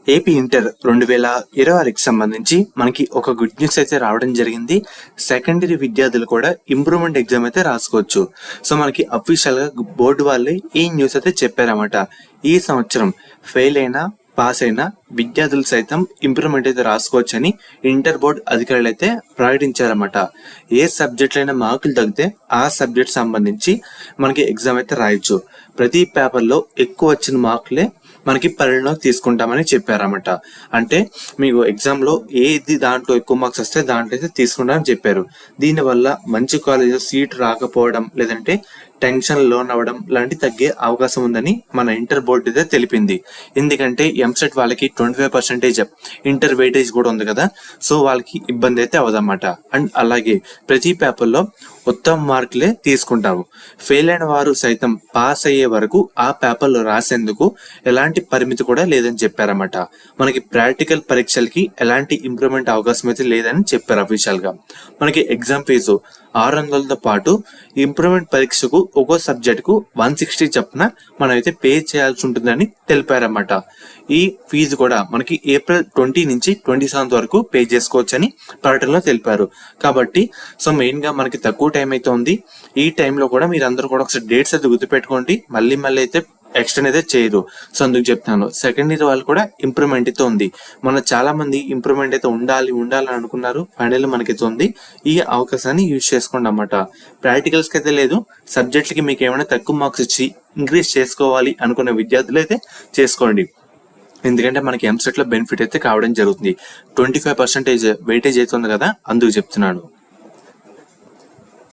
AP inter 2026కి సంబంధించి మనకి ఒక గుడ్ న్యూస్ అయితే రావడం జరిగింది. సెకండరీ విద్యార్థులు కూడా ఇంప్రూవ్మెంట్ ఎగ్జామ్ అయితే రాసుకోవచ్చు. సో మనకి అఫీషియల్ గా బోర్డు వాళ్ళే ఈ న్యూస్ అయితే చెప్పారన్నమాట. ఈ సంవత్సరం ఫెయిల్ అయినా పాస్ అయినా విద్యార్థులు సైతం ఇంప్రూవ్మెంట్ అయితే రాసుకోవచ్చని ఇంటర్ బోర్డు అధికారులు అయితే ప్రకటించారన్నమాట. ఏ సబ్జెక్టులైనా మార్కులు తగ్గితే ఆ సబ్జెక్ట్ సంబంధించి మనకి ఎగ్జామ్ అయితే రాయొచ్చు. ప్రతి పేపర్లో ఎక్కువ వచ్చిన మార్కులే మనకి పరిగణలోకి తీసుకుంటామని చెప్పారన్నమాట. అంటే మీకు ఎగ్జామ్లో ఏది దాంట్లో ఎక్కువ మార్క్స్ వస్తే దాంట్లో అయితే తీసుకుంటామని చెప్పారు. దీనివల్ల మంచి కాలేజ్ సీట్ రాకపోవడం లేదంటే టెన్షన్ లోన్ అవ్వడం లాంటి తగ్గే అవకాశం ఉందని మన ఇంటర్ బోర్డు అయితే తెలిపింది. ఎందుకంటే ఎంసెట్ వాళ్ళకి 25% ఇంటర్ వెయిటేజ్ కూడా ఉంది కదా, సో వాళ్ళకి ఇబ్బంది అయితే అవదన్నమాట. అండ్ అలాగే ప్రతి పేపర్లో ఉత్తమ మార్కులే తీసుకుంటాము. ఫెయిల్ అయిన వారు సైతం పాస్ అయ్యే వరకు ఆ పేపర్లో రాసేందుకు ఎలాంటి పరిమితి కూడా లేదని చెప్పారన్నమాట. మనకి ప్రాక్టికల్ పరీక్షలకి ఎలాంటి ఇంప్రూవ్మెంట్ అవకాశం అయితే లేదని చెప్పారు అఫీషియల్ గా. మనకి ఎగ్జామ్ ఫీజు 600తో పాటు ఇంప్రూవ్మెంట్ పరీక్షకు ఒక్కో సబ్జెక్ట్ కు 160 చొప్పున మనం అయితే పే చేయాల్సి ఉంటుందని తెలిపారన్నమాట. ఈ ఫీజు కూడా మనకి ఏప్రిల్ 20 నుంచి 27 వరకు పే చేసుకోవచ్చని ప్రకటనలో తెలిపారు. కాబట్టి సో మెయిన్ గా మనకి తక్కువ టైం అయితే ఉంది. ఈ టైంలో కూడా మీరు అందరూ కూడా ఒకసారి డేట్స్ అయితే గుర్తుపెట్టుకోండి. మళ్ళీ అయితే ఎక్స్టెండ్ అయితే చేయరు. సో అందుకు చెప్తాను, సెకండ్ ఇయర్ వాళ్ళు కూడా ఇంప్రూవ్మెంట్ అయితే ఉంది. మన చాలా మంది ఇంప్రూవ్మెంట్ అయితే ఉండాలని అనుకున్నారు. ఫైనల్ మనకైతే ఉంది. ఈ అవకాశాన్ని యూజ్ చేసుకోండి అన్నమాట. ప్రాక్టికల్స్ కి అయితే లేదు. సబ్జెక్ట్లకి మీకు ఏమైనా తక్కువ మార్క్స్ ఇచ్చి ఇంక్రీజ్ చేసుకోవాలి అనుకున్న విద్యార్థులు అయితే చేసుకోండి. ఎందుకంటే మనకి ఎంసెట్ లో బెనిఫిట్ అయితే కావడం జరుగుతుంది. 25% వెయిటేజ్ అయితే ఉంది కదా, అందుకు చెప్తున్నాను.